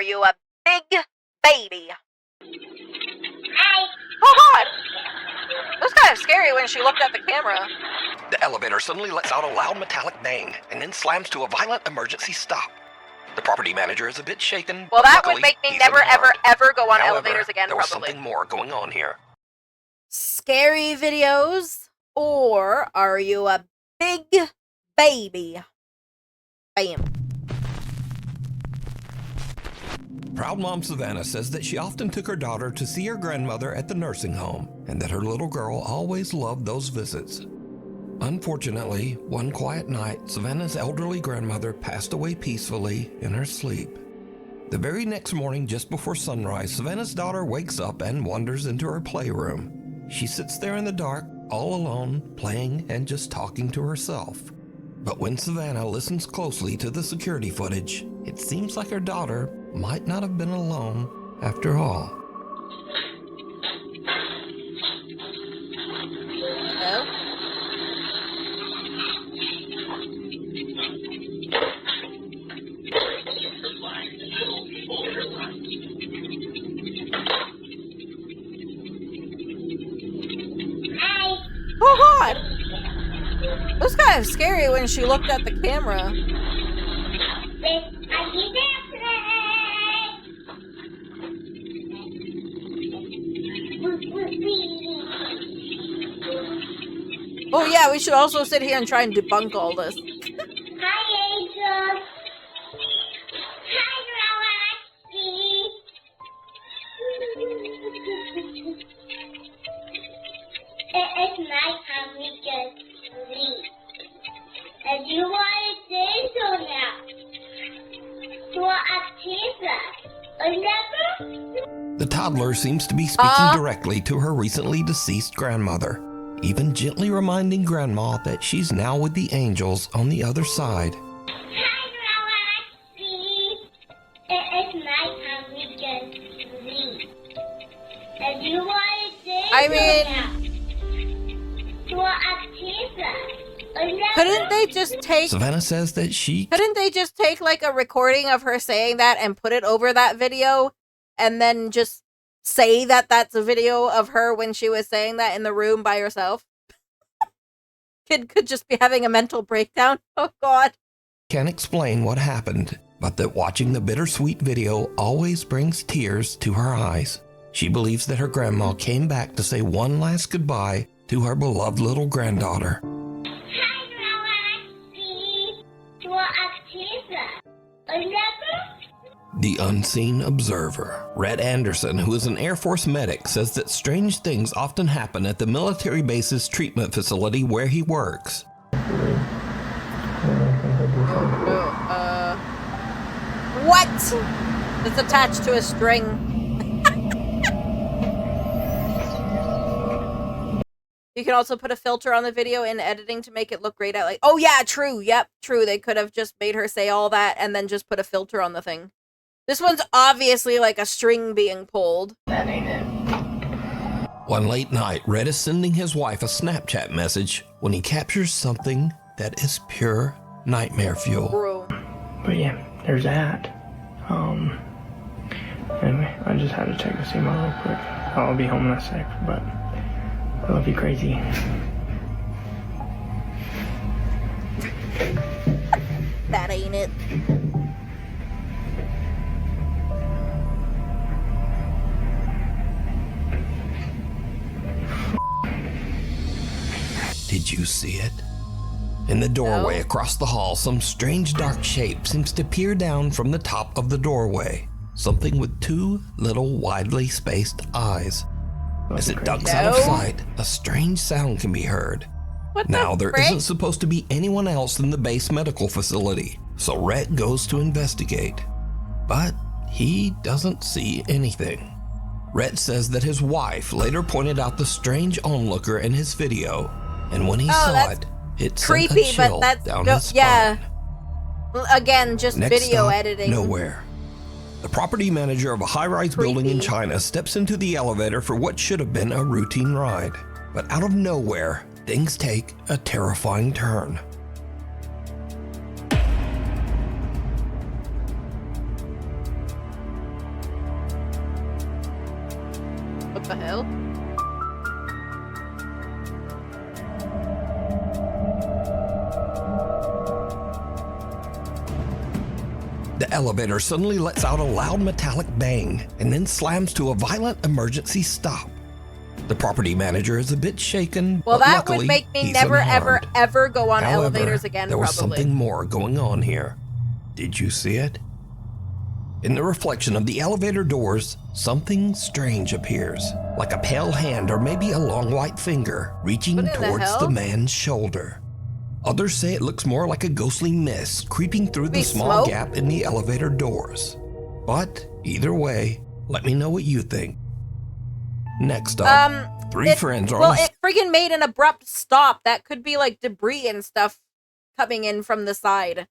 you a big baby? Hi. Oh God! It was kind of scary when she looked at the camera. The elevator suddenly lets out a loud metallic bang and then slams to a violent emergency stop. The property manager is a bit shaken. Well, but that would luckily, make me he's never, ever, unharmed. ever go on However, elevators again, there was probably. something more going on here. Scary videos, or are you a big baby? Bam. Proud mom Savannah says that she often took her daughter to see her grandmother at the nursing home, and that her little girl always loved those visits. Unfortunately, one quiet night, Savannah's elderly grandmother passed away peacefully in her sleep. The very next morning, just before sunrise, Savannah's daughter wakes up and wanders into her playroom. She sits there in the dark, all alone, playing and just talking to herself. But when Savannah listens closely to the security footage, it seems like her daughter might not have been alone after all. Hello? Hi. Oh God! It was kind of scary when she looked at the camera. Are you there? Oh yeah, we should also sit here and try and debunk all this. Hi, Angel. Hi, Roxy. It's nighttime. We can sleep. And you want to say so now? You want a pizza? Remember? The toddler seems to be speaking directly to her recently deceased grandmother, even gently reminding Grandma that she's now with the angels on the other side. Hi, Roxy. It's nighttime. We can sleep. And you want to say I so mean- now? You want a pizza? Remember? Couldn't they just take Savannah says that she Couldn't they just take like a recording of her saying that and put it over that video and then just say that that's a video of her when she was saying that in the room by herself? Kid could just be having a mental breakdown. Oh God. can't explain what happened, but that watching the bittersweet video always brings tears to her eyes. She believes that her grandma came back to say one last goodbye to her beloved little granddaughter. Hi, Roxy. You want a pizza? Remember? The unseen observer, Rhett Anderson, who is an Air Force medic, says that strange things often happen at the military base's treatment facility where he works. What? It's attached to a string. You can also put a filter on the video in editing to make it look great at oh yeah, true, yep, true. They could have just made her say all that and then just put a filter on the thing. This one's obviously like a string being pulled. That ain't it. One late night, Rhett is sending his wife a Snapchat message when he captures something that is pure nightmare fuel. Bro. But yeah, there's that. Anyway, I just had to check to see mom real quick. I'll be home in a sec, but I love you crazy. That ain't it. Did you see it? In the doorway No. across the hall, some strange dark shape seems to peer down from the top of the doorway. Something with two little widely spaced eyes. As it ducks out of No. sight, a strange sound can be heard. What Now, the there frick? isn't supposed to be anyone else in the base medical facility, so Rhett goes to investigate. But he doesn't see anything. Rhett says that his wife later pointed out the strange onlooker in his video, and when he saw that's it, it sent creepy, a chill but that's down his spine. yeah. Again, just Next video stop, editing. nowhere. The property manager of a high-rise building in Creepy. China steps into the elevator for what should have been a routine ride. But out of nowhere, things take a terrifying turn. the hell? The elevator suddenly lets out a loud metallic bang and then slams to a violent emergency stop. The property manager is a bit shaken, Well, but that luckily, would make me he's never, ever, unharmed. ever go on However, elevators again, there was probably. something more going on here. Did you see it? In the reflection of the elevator doors, something strange appears, like a pale hand or maybe a long white finger reaching What in the towards hell? the man's shoulder. Others say it looks more like a ghostly mist creeping through the Be small smoke? gap in the elevator doors. But either way, let me know what you think. Next up, three friends are on a it friggin' made an abrupt stop. That could be like debris and stuff coming in from the side.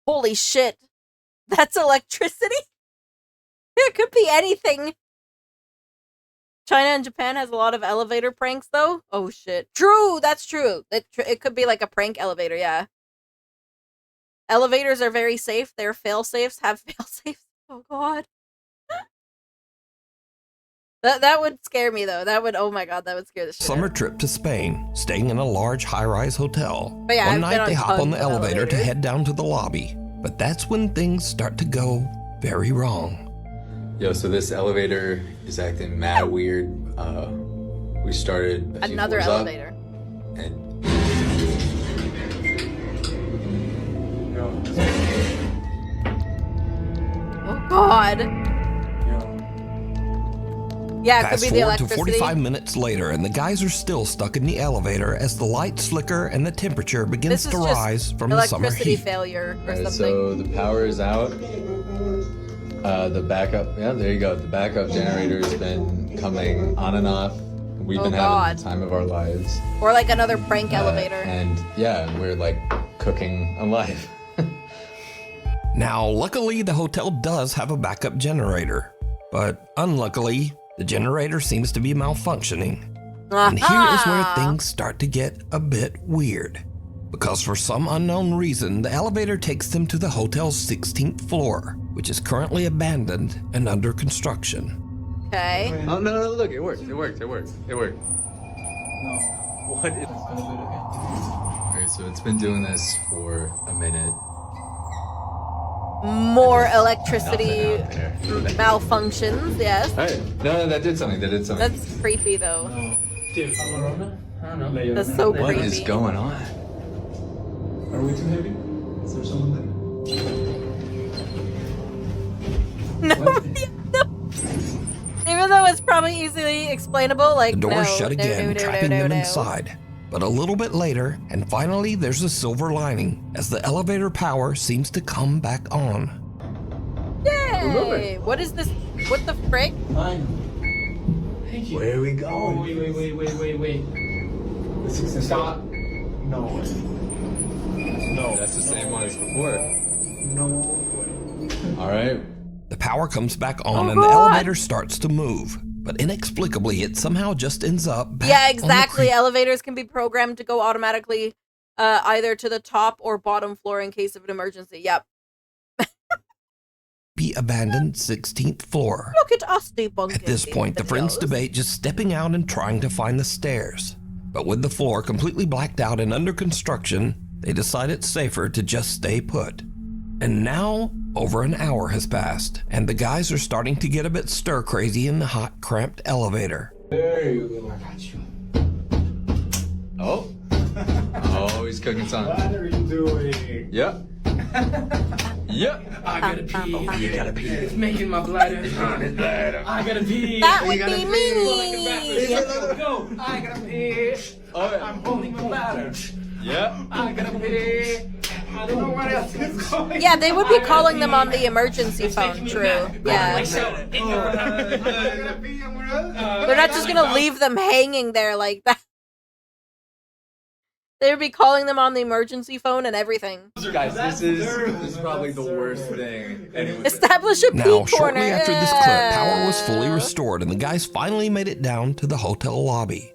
Holy shit. That's electricity? It could be anything. China and Japan has a lot of elevator pranks, though. Oh, shit. True, that's true. It could be like a prank elevator, yeah. Elevators are very safe. They're fail-safes, have fail-safes. Oh, God. That would scare me, though. Oh my God, that would scare the shit out summer of me. trip to Spain, staying in a large high-rise hotel. But yeah, One I've been night they on hop on the tons of elevator to elevators. head down to the lobby, but that's when things start to go very wrong. Yo, so this elevator is acting mad weird. We started a few Another floors up, elevator. and Oh, God. Yeah, it could Fast be the forward to electricity. 45 minutes later, and the guys are still stuck in the elevator as the lights flicker and the temperature begins This is to just rise from the summer electricity heat. failure or Alright, something. so the power is out. The backup, yeah, there you go. The backup generator has been coming on and off. We've Oh, been God. having the time of our lives. Or like another prank elevator. And yeah, we're like cooking alive. Now, luckily, the hotel does have a backup generator, but unluckily, the generator seems to be malfunctioning. And here is where Aha! things start to get a bit weird. Because for some unknown reason, the elevator takes them to the hotel's 16th floor, which is currently abandoned and under construction. Okay. Oh, no, look, it worked. What is... Alright, so it's been doing this for a minute. More electricity Nothing out there. malfunctions, yes. Alright, no, that did something. That's creepy, though. No. That's so What creepy. is going on? Are we too heavy? Is there someone there? No, even though it's probably easily explainable, like The doors no, shut again, trapping them no. inside. But a little bit later, and finally there's a silver lining, as the elevator power seems to come back on. Yay! What is this? What the frick? Fine. Thank you. Where are we going? Wait. This is stop. No. That's the same one as before. No. Alright. The power comes back on Oh, and the God. elevator starts to move, but inexplicably it somehow just ends up back Yeah, on the exactly. creek. Elevators can be programmed to go automatically either to the top or bottom floor in case of an emergency. Yep. Be abandoned 16th floor. Look at us debunking. At this these point, the friends videos. debate just stepping out and trying to find the stairs. But with the floor completely blacked out and under construction, they decide it's safer to just stay put. And now, over an hour has passed, and the guys are starting to get a bit stir-crazy in the hot, cramped elevator. There you go. I got you. Oh. Oh, he's cooking something. What are you doing? Yep. Yep. I gotta pee. You gotta pee. It's making my bladder. I gotta pee. That You would gotta be pee. me. Let's go. I gotta pee. I'm holding my bladder. Yep. I gotta pee. I don't know what else is going. Yeah, they would be calling them on the emergency phone. making me True. mad. Yeah. I gotta pee. They're not just gonna leave them hanging there like that. They would be calling them on the emergency phone and everything. Guys, this is probably the worst thing. Anyway. Establish a pee Now, corner. shortly after this clip, power was fully restored and the guys finally made it down to the hotel lobby.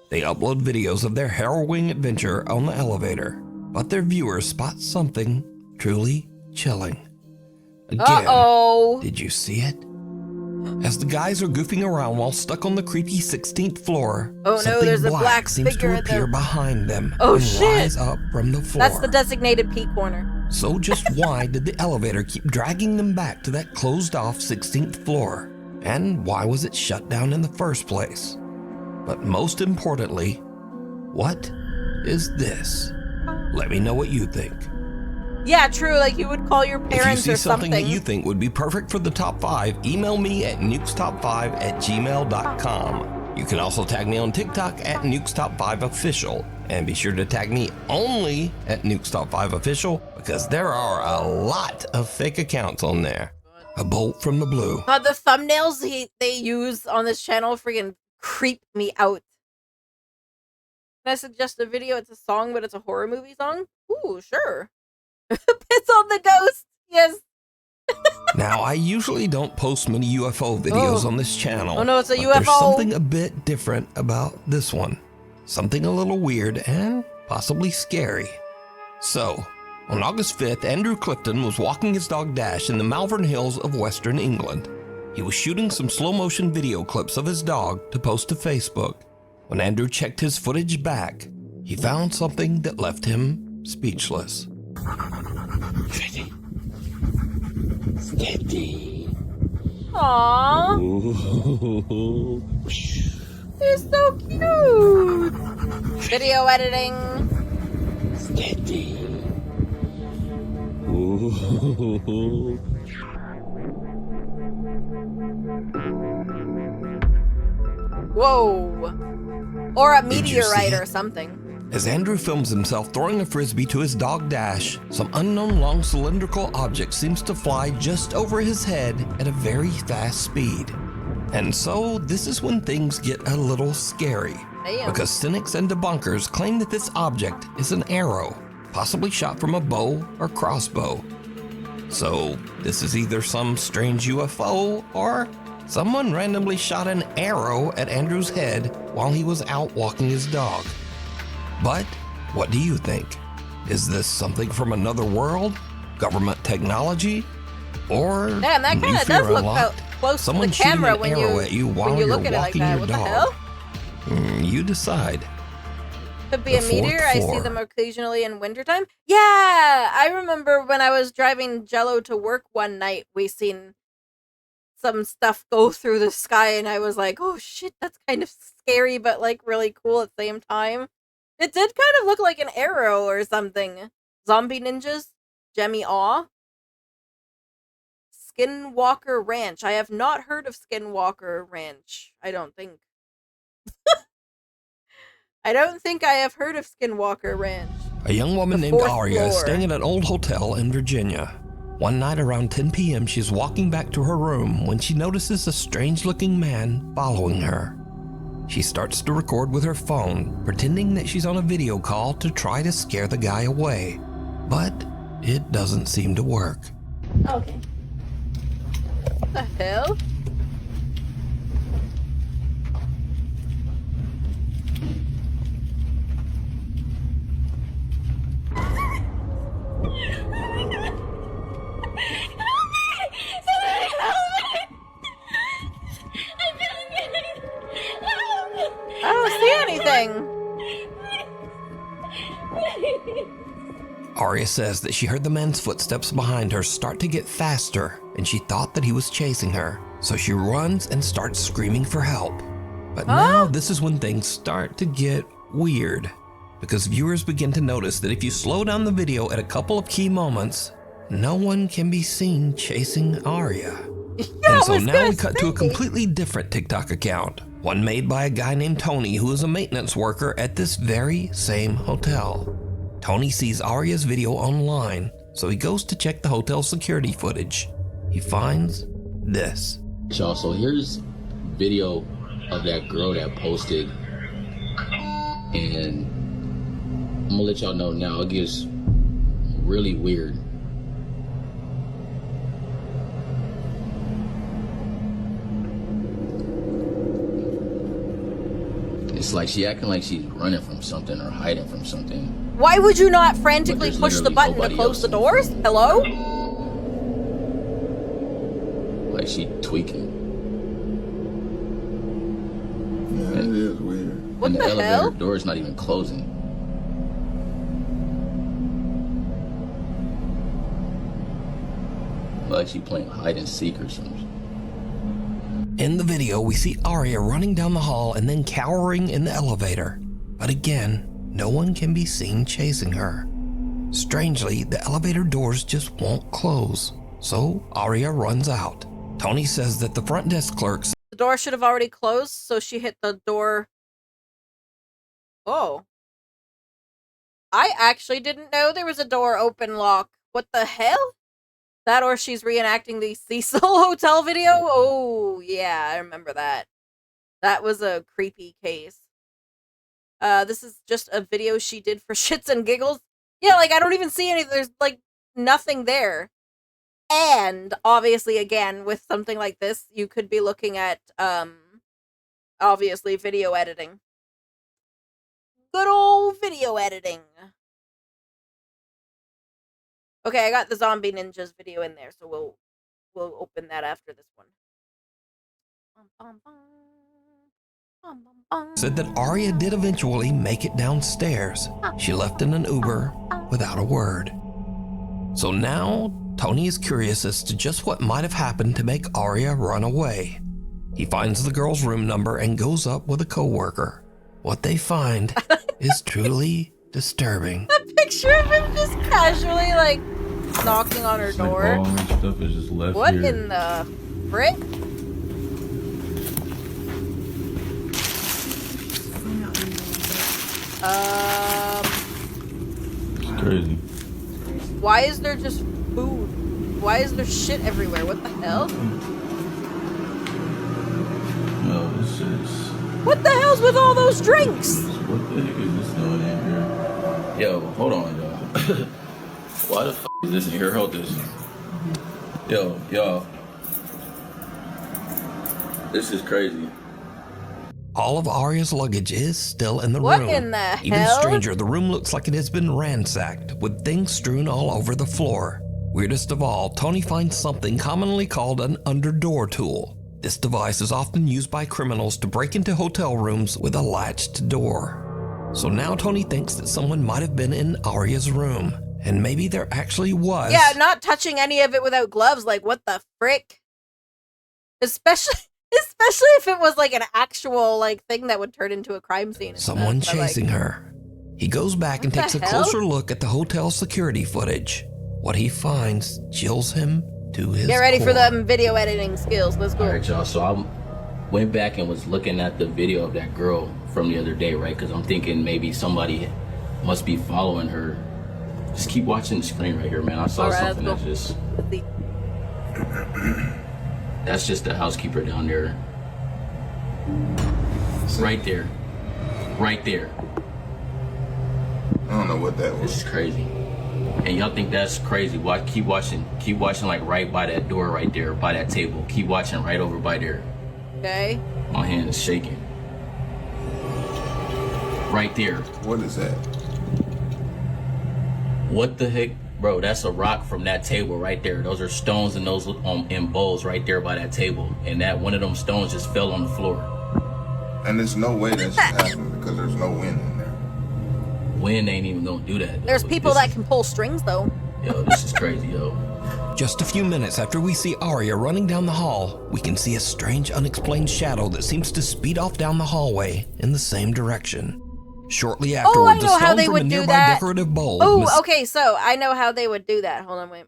They upload videos of their harrowing adventure on the elevator, but their viewers spot something truly chilling. Again, Uh-oh. did you see it? As the guys are goofing around while stuck on the creepy 16th floor, Oh no, something there's a black seems figure to in appear there. behind them Oh, and shit. rise up from the floor. That's the designated pee corner. So just why did the elevator keep dragging them back to that closed-off 16th floor? And why was it shut down in the first place? But most importantly, what is this? Let me know what you think. Yeah, true, like you would call your If you parents see or something something. that you think would be perfect for the top 5, email me at nukestop5@gmail.com. You can also tag me on TikTok at nukestop5official, and be sure to tag me only at nukestop5official because there are a lot of fake accounts on there. A bolt from the blue. God, the thumbnails they use on this channel freaking creep me out. Can I suggest a video? It's a song, but it's a horror movie song? Ooh, sure. Piss on the ghost. Yes. Now, I usually don't post many UFO videos Oh. on this channel. Oh no, it's a but UFO. There's something a bit different about this one. Something a little weird and possibly scary. So, on August 5th, Andrew Clifton was walking his dog Dash in the Malvern Hills of Western England. He was shooting some slow-motion video clips of his dog to post to Facebook. When Andrew checked his footage back, he found something that left him speechless. Steady. Aww. They're so cute. Video editing. Steady. Whoa. Or a Did you see meteorite it? or something. As Andrew films himself throwing a frisbee to his dog Dash, some unknown long cylindrical object seems to fly just over his head at a very fast speed. And so this is when things get a little scary, Damn. because cynics and debunkers claim that this object is an arrow, possibly shot from a bow or crossbow. So this is either some strange UFO or someone randomly shot an arrow at Andrew's head while he was out walking his dog. But what do you think? Is this something from another world? Government technology? Or Damn, that new kind of fear does look unlocked? close Someone to the camera shooting an arrow at you while you're look at it like walking that. your What dog. the hell? You decide. Could be The a meteor. fourth I see floor. them occasionally in wintertime. Yeah, I remember when I was driving Jello to work one night, we seen some stuff go through the sky, and I was like, oh shit, that's kind of scary, but like really cool at the same time. It did kind of look like an arrow or something. Zombie ninjas, Jemmy Aw. Skinwalker Ranch. I have not heard of Skinwalker Ranch. I don't think. I don't think I have heard of Skinwalker Ranch. A young woman The named fourth Aria is floor. staying at an old hotel in Virginia. One night around 10 p.m., she's walking back to her room when she notices a strange-looking man following her. She starts to record with her phone, pretending that she's on a video call to try to scare the guy away. But it doesn't seem to work. Okay. What the hell? I don't see anything. Aria says that she heard the man's footsteps behind her start to get faster, and she thought that he was chasing her. So she runs and starts screaming for help. But now this is when things start to get weird, because viewers begin to notice that if you slow down the video at a couple of key moments, no one can be seen chasing Aria. And so now we cut to a completely different TikTok account, one made by a guy named Tony who is a maintenance worker at this very same hotel. Tony sees Aria's video online, so he goes to check the hotel's security footage. He finds this. Y'all, so here's video of that girl that posted, and I'm gonna let y'all know now. It gets really weird. It's like she acting like she's running from something or hiding from something. Why would you not frantically But push there's the button to literally close the nobody else. doors? Hello? Like she tweaking. What and the the elevator hell? door is not even closing. Like she playing hide and seek or something. In the video, we see Arya running down the hall and then cowering in the elevator. But again, no one can be seen chasing her. Strangely, the elevator doors just won't close, so Arya runs out. Tony says that the front desk clerk said The door should have already closed, so she hit the door. Oh. I actually didn't know there was a door open lock. What the hell? That or she's reenacting the Cecil Hotel video? Oh, yeah, I remember that. That was a creepy case. This is just a video she did for shits and giggles. Yeah, like, I don't even see any, there's, like, nothing there. And, obviously, again, with something like this, you could be looking at, obviously, video editing. Good old video editing. Okay, I got the Zombie Ninjas video in there, so we'll open that after this one. said that Arya did eventually make it downstairs. She left in an Uber without a word. So now, Tony is curious as to just what might have happened to make Arya run away. He finds the girl's room number and goes up with a coworker. What they find is truly disturbing. A picture of him just casually, like, knocking on her door. All that stuff is just left What here. in the frick? It's crazy. Why is there just food? Why is there shit everywhere? What the hell? No, this is. What the hell's with all those drinks? What the heck is this doing in here? Yo, hold on, y'all. Why the f is this in here? Hold this. Yo, y'all. This is crazy. All of Arya's luggage is still in the What room. in the Even hell? stranger, the room looks like it has been ransacked, with things strewn all over the floor. Weirdest of all, Tony finds something commonly called an underdoor tool. This device is often used by criminals to break into hotel rooms with a latched door. So now Tony thinks that someone might have been in Arya's room, and maybe there actually was. Yeah, not touching any of it without gloves. Like, what the frick? Especially if it was like an actual like thing that would turn into a crime scene. Someone chasing her. He goes back and What takes the a hell? closer look at the hotel security footage. What he finds chills him to his Get ready for core. them video editing skills. Let's go. All right, y'all. So I went back and was looking at the video of that girl from the other day, right? Because I'm thinking maybe somebody must be following her. Just keep watching the screen right here, man. I saw All right, something let's that's just. Let's see. That's just the housekeeper down there. Right there. Right there. I don't know what that This was. is crazy. And y'all think that's crazy. Watch, keep watching. Keep watching like right by that door right there, by that table. Keep watching right over by there. Okay. My hand is shaking. Right there. What is that? What the heck? Bro, that's a rock from that table right there. Those are stones and those in bowls right there by that table. And that one of them stones just fell on the floor. And there's no way that should happen because there's no wind in there. Wind ain't even gonna do that. There's though. people This that can pull strings though. Yo, this is crazy, yo. Just a few minutes after we see Arya running down the hall, we can see a strange unexplained shadow that seems to speed off down the hallway in the same direction. Shortly afterwards, know a how stone they from a would do nearby that. decorative bowl Oh, okay, so I know how they would do that. Hold on, wait.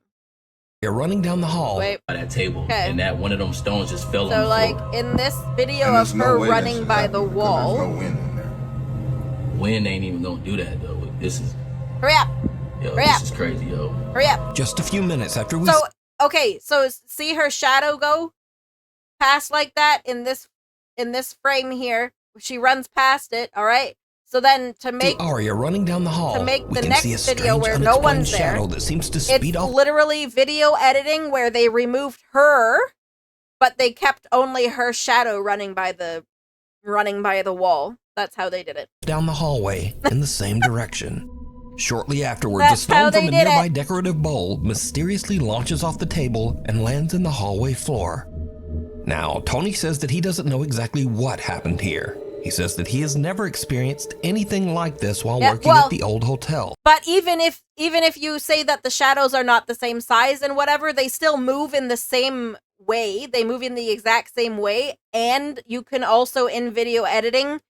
Arya running down the hall. Wait. By that table. Okay. And that one of them stones just fell on So the like floor. in this video And of there's no her way that running should by happen the because wall. There's no wind in there. Wind ain't even gonna do that though. This is Hurry up. yo, Hurry this up. is crazy, yo. Hurry up. Just a few minutes after we So okay, so see her shadow go past like that in this frame here. She runs past it, all right? So then to see make Arya running down the hall, make we the can next see a video strange where no unexplained one's there, shadow that seems to it's speed off. literally video editing where they removed her, but they kept only her shadow running by the wall. That's how they did it. Down the hallway in the same direction. Shortly afterwards, That's a how stone they from a did nearby it. decorative bowl mysteriously launches off the table and lands in the hallway floor. Now, Tony says that he doesn't know exactly what happened here. He says that he has never experienced anything like this while Yeah, working well, at the old hotel. But even if you say that the shadows are not the same size and whatever, they still move in the same way. They move in the exact same way, and you can also, in video editing,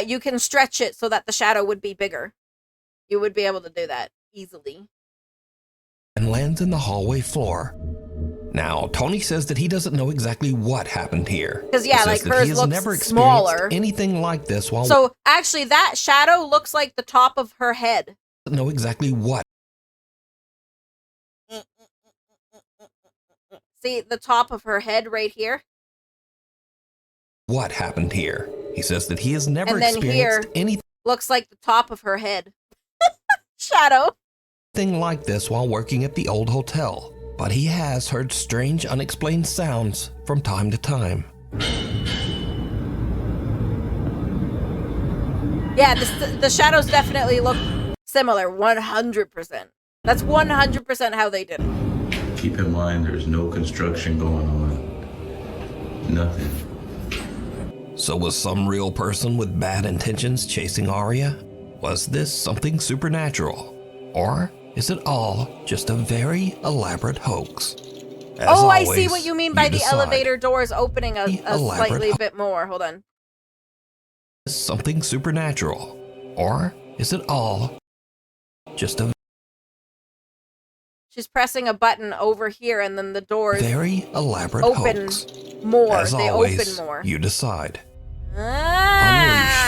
you can stretch it so that the shadow would be bigger. You would be able to do that easily. And lands in the hallway floor. Now, Tony says that he doesn't know exactly what happened here. Because, yeah, like, hers he has looks never experienced smaller. anything like this while... So, actually, that shadow looks like the top of her head. Doesn't know exactly what. See, the top of her head right here? What happened here? He says that he has never And then experienced here, anything looks like the top of her head. Shadow. like this while working at the old hotel. But he has heard strange, unexplained sounds from time to time. Yeah, the shadows definitely look similar, 100%. That's 100% how they did it. Keep in mind, there's no construction going on. Nothing. So was some real person with bad intentions chasing Arya? Was this something supernatural? Or is it all just a very elaborate hoax? As I always, see what you mean by the decide. elevator doors opening a slightly bit more. Hold on. Something supernatural? Or is it all just a She's pressing a button over here and then the doors very elaborate open hoax? more. As They always, open more. you decide. Ah!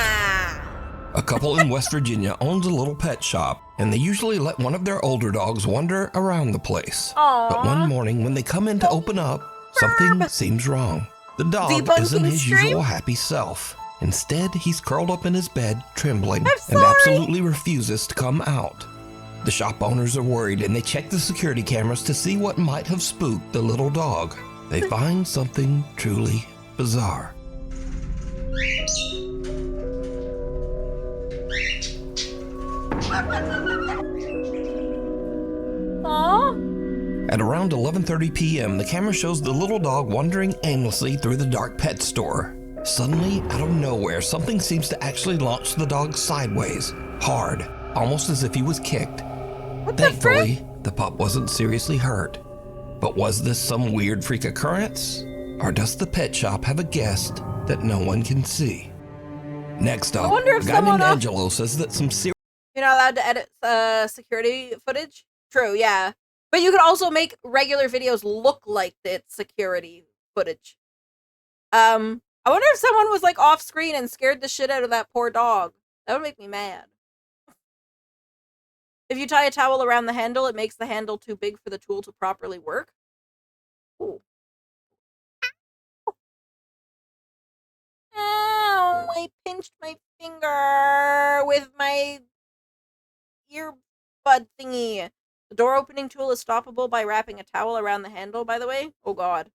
A couple in West Virginia owns a little pet shop, and they usually let one of their older dogs wander around the place. Aww. But one morning when they come in to open up, something seems wrong. The dog Debunking isn't his stream? usual happy self. Instead, he's curled up in his bed, trembling, I'm and sorry. absolutely refuses to come out. The shop owners are worried, and they check the security cameras to see what might have spooked the little dog. They find something truly bizarre. Aww. At around 11:30 p.m., the camera shows the little dog wandering aimlessly through the dark pet store. Suddenly, out of nowhere, something seems to actually launch the dog sideways, hard, almost as if he was kicked. Thankfully, the pup wasn't seriously hurt. But was this some weird freak occurrence? Or does the pet shop have a guest that no one can see? Next up, wonder a if guy someone named else- Angelo says that some serious You're not allowed to edit security footage? True, yeah. But you could also make regular videos look like it's security footage. I wonder if someone was like off screen and scared the shit out of that poor dog. That would make me mad. If you tie a towel around the handle, it makes the handle too big for the tool to properly work. Ooh. Ow, I pinched my finger with my earbud thingy. The door opening tool is stoppable by wrapping a towel around the handle, by the way. Oh god.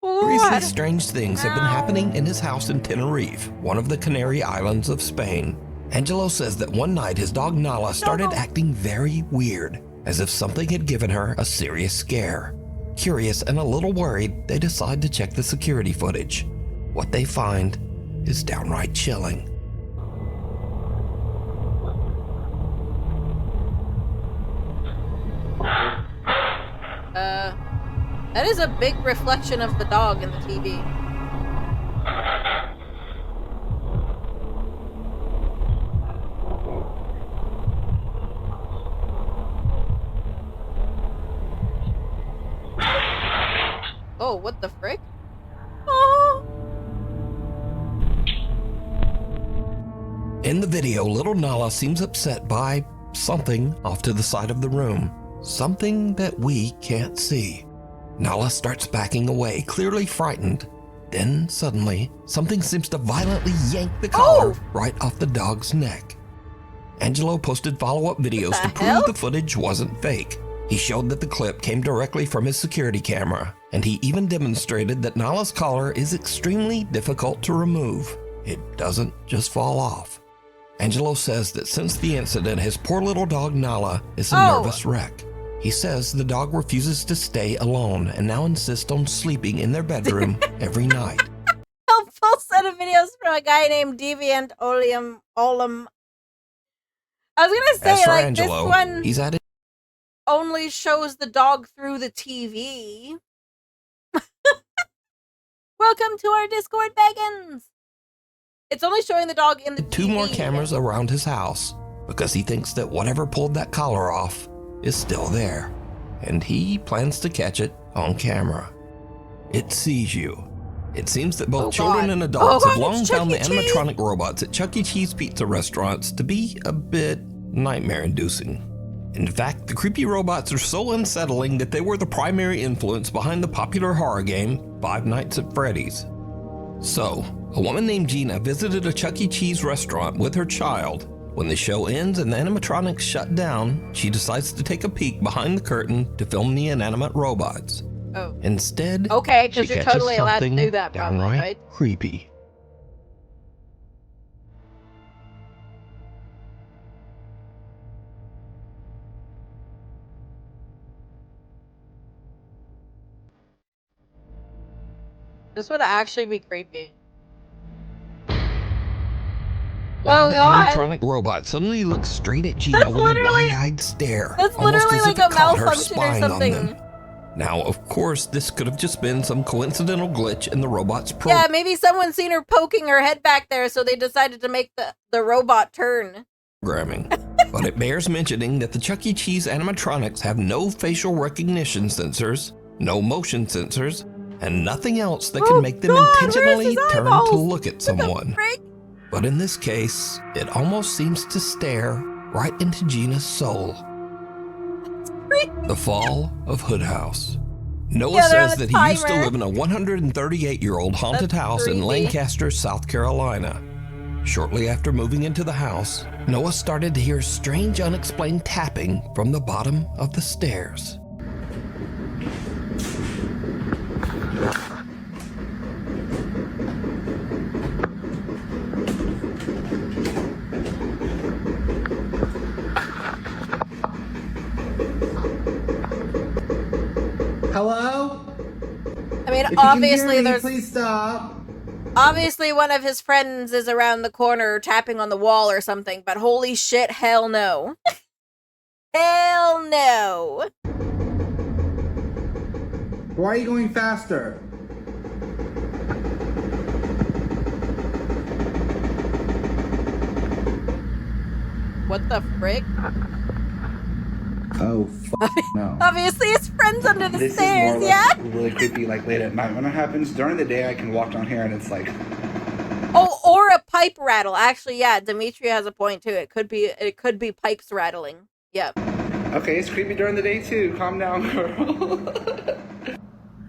Oh Seriously god. strange things have been happening in his house in Tenerife, one of the Canary Islands of Spain. Angelo says that one night his dog Nala started acting very weird, as if something had given her a serious scare. Curious and a little worried, they decide to check the security footage. What they find is downright chilling. That is a big reflection of the dog in the TV. Oh, what the frick? Oh. In the video, little Nala seems upset by something off to the side of the room. Something that we can't see. Nala starts backing away, clearly frightened. Then, suddenly, something seems to violently yank the collar right off the dog's neck. Angelo posted follow-up videos to prove the footage wasn't fake. He showed that the clip came directly from his security camera, and he even demonstrated that Nala's collar is extremely difficult to remove. It doesn't just fall off. Angelo says that since the incident, his poor little dog Nala is a nervous wreck. He says the dog refuses to stay alone and now insists on sleeping in their bedroom every night. Helpful set of videos from from a guy named Deviant Olam. I was gonna say, As for like, Angelo, this one he's at it. only shows the dog through the TV. Welcome to our Discord, Bagans! It's only showing the dog in the two TV. more cameras around his house because he thinks that whatever pulled that collar off is still there, and he plans to catch it on camera. It sees you. It seems that both children and adults have long found the animatronic robots at Chuck E. Cheese pizza restaurants to be a bit nightmare-inducing. In fact, the creepy robots are so unsettling that they were the primary influence behind the popular horror game Five Nights at Freddy's. So, a woman named Gina visited a Chuck E. Cheese restaurant with her child. When the show ends and the animatronics shut down, she decides to take a peek behind the curtain to film the inanimate robots. Oh. Instead, okay, because she you're catches totally allowed to something do that, probably, downright right? creepy. This would actually be creepy. Oh God! The animatronic robot suddenly looks straight at Gina with a wide-eyed stare. That's almost literally as like if a it caught her malfunction or spying on something. them. Now, of course, this could have just been some coincidental glitch in the robot's Yeah, maybe someone's seen her poking her head back there, so they decided to make the robot turn. programming. But it bears mentioning that the Chuck E. Cheese animatronics have no facial recognition sensors, no motion sensors, and nothing else that can make them intentionally turn to look at someone. But in this case, it almost seems to stare right into Gina's soul. The fall of Hood House. Noah says that he used to live in a 138-year-old haunted house in Lancaster, South Carolina. Shortly after moving into the house, Noah started to hear strange unexplained tapping from the bottom of the stairs. Hello? I mean, If you obviously can hear me, there's... please stop. Obviously one of his friends is around the corner tapping on the wall or something, but holy shit, hell no. Hell no. Why are you going faster? What the frick? Oh, no. Obviously his friend's under the This stairs, is more or yeah? less really creepy, like late at night when it happens. During the day, I can walk down here and it's like... Oh, or a pipe rattle. Actually, yeah, Dimitri has a point too. It could be pipes rattling. Yep. Okay, it's creepy during the day too. Calm down, girl.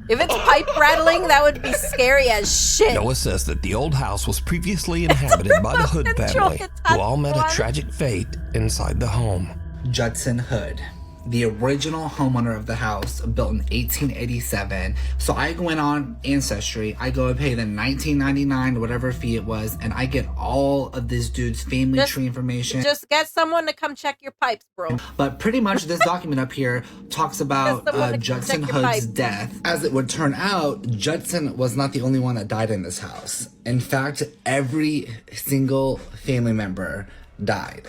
If it's pipe rattling, that would be scary as shit. Noah says that the old house was previously inhabited by the Hood family, who all met a tragic fate inside the home. Judson Hood, the original homeowner of the house, built in 1887. So I went on Ancestry, I go and pay the $19.99 whatever fee it was, and I get all of this dude's family tree information. Just get someone to come check your pipes, bro. But pretty much this document up here talks about Judson Hood's death. As it would turn out, Judson was not the only one that died in this house. In fact, every single family member died.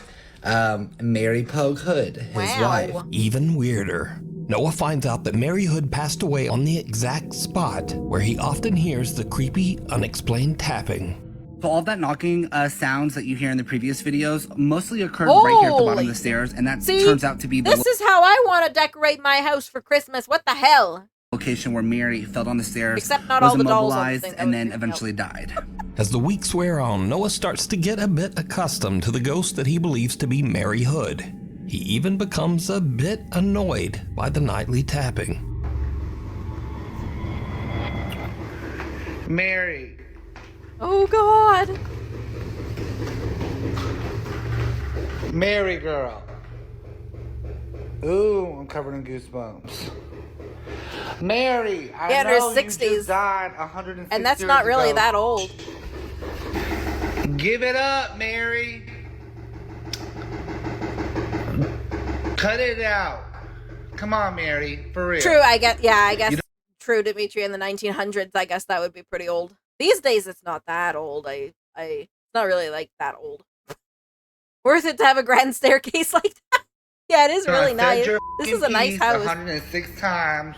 Mary Pogue Hood, his wife. Even weirder, Noah finds out that Mary Hood passed away on the exact spot where he often hears the creepy, unexplained tapping. So all that knocking sounds that you hear in the previous videos mostly occurred right here at the bottom of the stairs, and that turns out to be the This is how I want to decorate my house for Christmas. What the hell? location where Mary fell down the stairs, Except not was all the dolls immobilized, and then eventually died. As the weeks wear on, Noah starts to get a bit accustomed to the ghost that he believes to be Mary Hood. He even becomes a bit annoyed by the nightly tapping. Mary. Oh, God. Mary girl. Ooh, I'm covered in goosebumps. Mary, I know her 60s. you just died 106 And that's years not really ago. that old. Give it up, Mary. Cut it out. Come on, Mary, for real. True, I guess true, Dimitri, in the 1900s, I guess that would be pretty old. These days, it's not that old. It's not really like that old. Worth it to have a grand staircase like that. Yeah, it is really nice. This is a nice house. 106 times.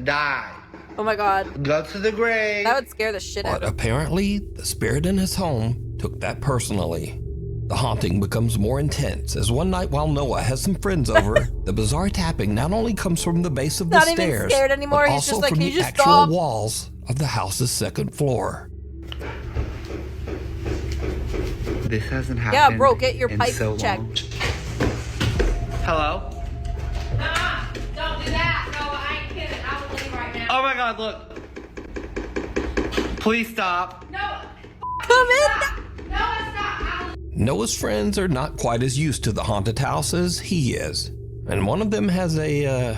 Die. Oh my god. Go to the grave. That would scare the shit out But of me. apparently, the spirit in his home took that personally. The haunting becomes more intense as one night while Noah has some friends over, the bizarre tapping not only comes from the base of the Not even stairs, scared anymore. but He's also just like, from "Can you the just actual stop?" walls of the house's second floor. This hasn't happened. Yeah, bro, get your in pipe so checked. long. Hello? Don't do that. No, I ain't kidding. I will leave right now. Oh my god, look. Please stop. No. Come in. No, stop. Noah's friends are not quite as used to the haunted house as he is, and one of them has a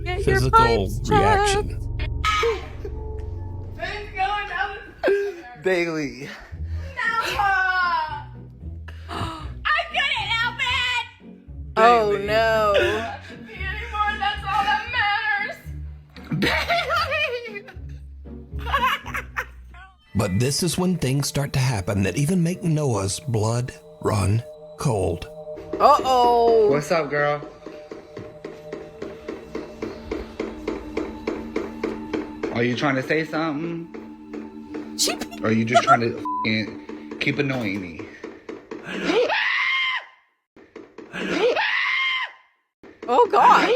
Get your physical pipes checked. reaction. Who's going down the Bailey. I couldn't help it. Oh no. Be anymore. That's all that matters. But this is when things start to happen that even make Noah's blood run cold. Uh-oh. What's up, girl? Are you trying to say something? Or are you just trying to f***ing keep annoying me? Oh god.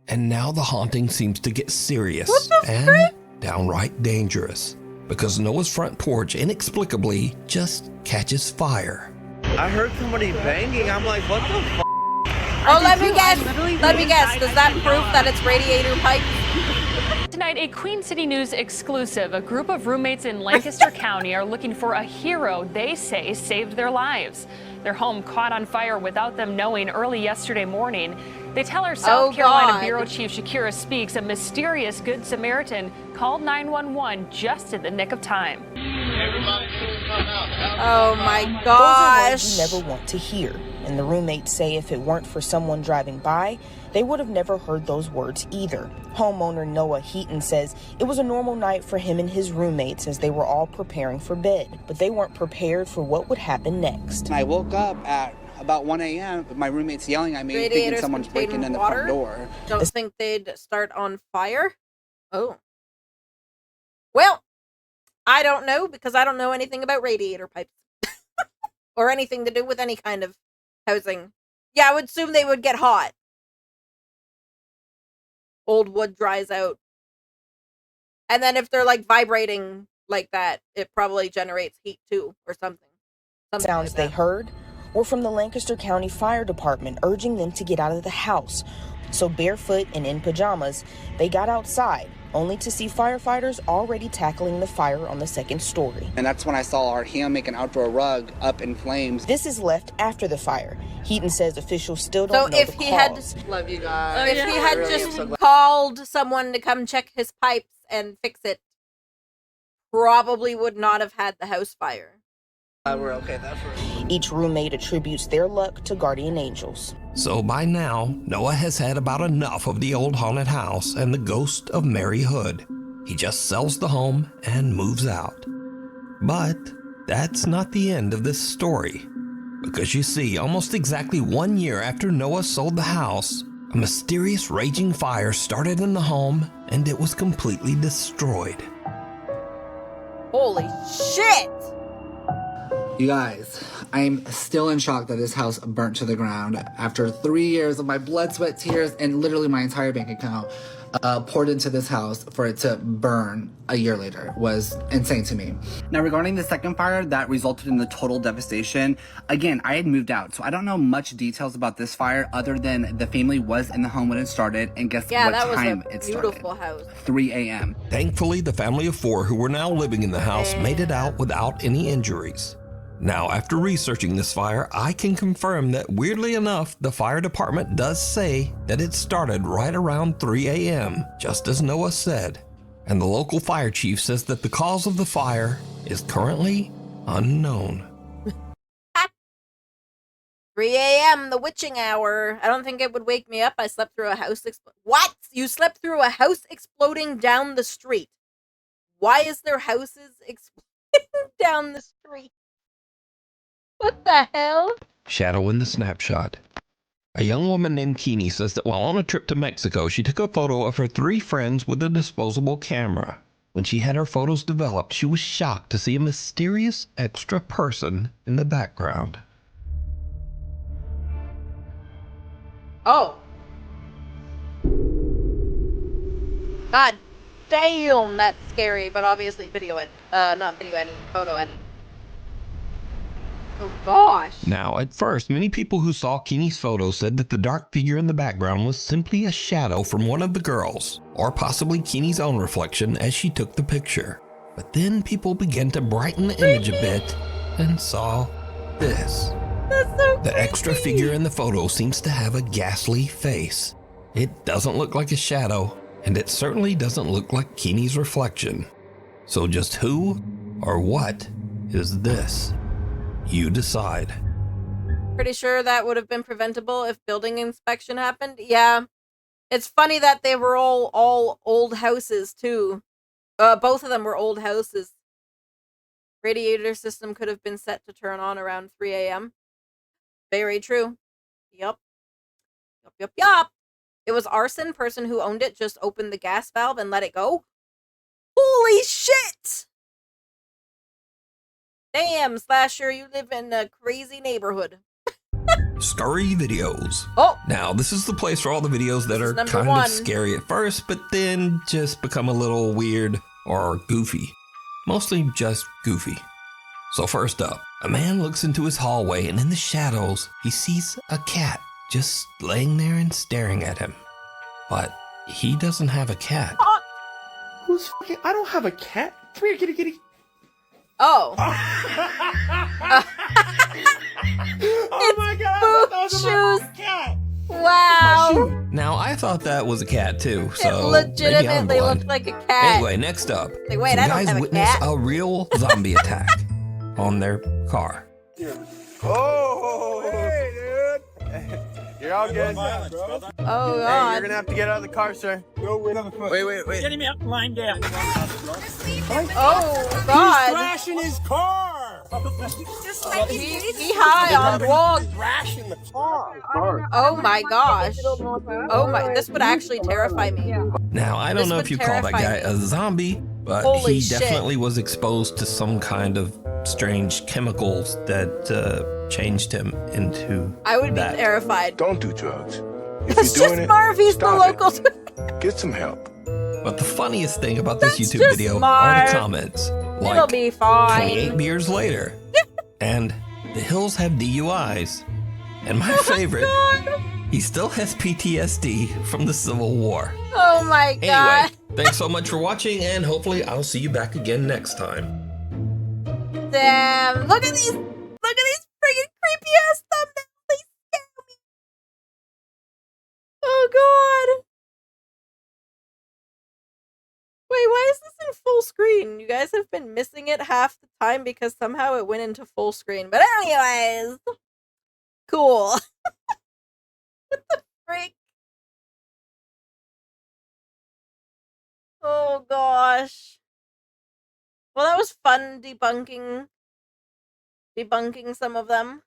And now the haunting seems to get serious What the and frick? downright dangerous because Noah's front porch inexplicably just catches fire. I heard somebody banging. I'm like, what the f? Oh, let me guess. Let me guess. Does that prove that it's radiator pipe? Tonight, a Queen City News exclusive. A group of roommates in Lancaster County are looking for a hero they say saved their lives. Their home caught on fire without them knowing early yesterday morning. They tell our South Carolina God. Bureau Chief Shakira Speaks a mysterious Good Samaritan called 911 just in the nick of time. Oh my Those are gosh. words you never want to hear. And the roommates say if it weren't for someone driving by, they would have never heard those words either. Homeowner Noah Heaton says it was a normal night for him and his roommates as they were all preparing for bed, but they weren't prepared for what would happen next. I woke up at about 1 a.m. with my roommates yelling at me, thinking Radiators someone's breaking in the water? front door. Don't think they'd start on fire? Oh. Well, I don't know because I don't know anything about radiator pipes. Or anything to do with any kind of housing. Yeah, I would assume they would get hot. Old wood dries out. And then if they're like vibrating like that, it probably generates heat too or something. Sounds they heard were from the Lancaster County Fire Department urging them to get out of the house. So barefoot and in pajamas, they got outside, only to see firefighters already tackling the fire on the second story. And that's when I saw our hammock and outdoor rug up in flames. This is left after the fire. Heaton says officials still don't know if the he cause. love you guys. If he had just called someone to come check his pipes and fix it, probably would not have had the house fire. We're okay that for Each roommate attributes their luck to guardian angels. So by now, Noah has had about enough of the old haunted house and the ghost of Mary Hood. He just sells the home and moves out. But that's not the end of this story. Because you see, almost exactly 1 year after Noah sold the house, a mysterious raging fire started in the home and it was completely destroyed. Holy shit! You guys, I'm still in shock that this house burnt to the ground after 3 years of my blood, sweat, tears, and literally my entire bank account poured into this house. For it to burn a year later was insane to me. Now, regarding the second fire that resulted in the total devastation, again, I had moved out, so I don't know much details about this fire other than the family was in the home when it started, and guess Yeah, what that was time a it started? beautiful house. 3 a.m. Thankfully, the family of 4 who were now living in the house made it out without any injuries. Now, after researching this fire, I can confirm that weirdly enough, the fire department does say that it started right around 3 a.m., just as Noah said. And the local fire chief says that the cause of the fire is currently unknown. 3 a.m., the witching hour. I don't think it would wake me up. I slept through a house What? You slept through a house exploding down the street. Why is there houses exploding? down the street. What the hell? Shadow in the snapshot. A young woman named Keeney says that while on a trip to Mexico, she took a photo of her 3 friends with a disposable camera. When she had her photos developed, she was shocked to see a mysterious extra person in the background. Oh. God damn, that's scary, but obviously video it. Not video editing, photo editing. Oh gosh. Now, at first, many people who saw Keeney's photo said that the dark figure in the background was simply a shadow from one of the girls, or possibly Keeney's own reflection as she took the picture. But then people began to brighten the image a bit and saw this. That's so The extra figure in the photo seems to have a ghastly face. It doesn't look like a shadow, and it certainly doesn't look like Keeney's reflection. So just who or what is this? You decide. Pretty sure that would have been preventable if building inspection happened. Yeah. It's funny that they were all old houses too. Both of them were old houses. Radiator system could have been set to turn on around 3 a.m. Very true. Yup. Yup. It was arson. Person who owned it just opened the gas valve and let it go. Holy shit! Damn, Slasher, you live in a crazy neighborhood. Scurry videos. Oh! Now, this is the place for all the videos that are kind of scary at first, but then just become a little weird or goofy. Mostly just goofy. So first up, a man looks into his hallway and in the shadows, he sees a cat just laying there and staring at him. But he doesn't have a cat. Who's fucking? I don't have a cat. Come here, kitty. Oh. Oh my god! That was a cat. Wow. Now, I thought that was a cat too, so It legitimately maybe I'm looked like a cat. Anyway, next up, Like, wait, some I don't guys have a witness cat. a real zombie attack on their car. Oh, hey, dude. You're all good. Oh Hey, god. you're gonna have to get out of the car, sir. Wait. Get him out, lying down. Oh god. Trashing his car. He high on drugs. Trashing the car. Oh my gosh. Oh my, this would actually terrify me. Now, I don't This know would if you call that terrify guy a zombie, but Holy he shit. definitely was exposed to some kind of strange chemicals that changed him into I would be that. terrified. Don't do drugs. If That's you're just doing it, Marv, he's the stop local. it. Get some help. But the funniest thing about this That's YouTube just video are Marv. the comments. It'll Like, be fine. 28 beers later, and the Hills have DUIs. And my favorite, he still has PTSD from the Civil War. Oh my god. Anyway, thanks so much for watching, and hopefully I'll see you back again next time. Damn. Look at these freaking creepy ass thumbnails. They scare me. Oh god. Wait, why is this in full screen? You guys have been missing it half the time because somehow it went into full screen. But anyways. Cool. What the freak? Oh gosh. Well, that was fun debunking some of them.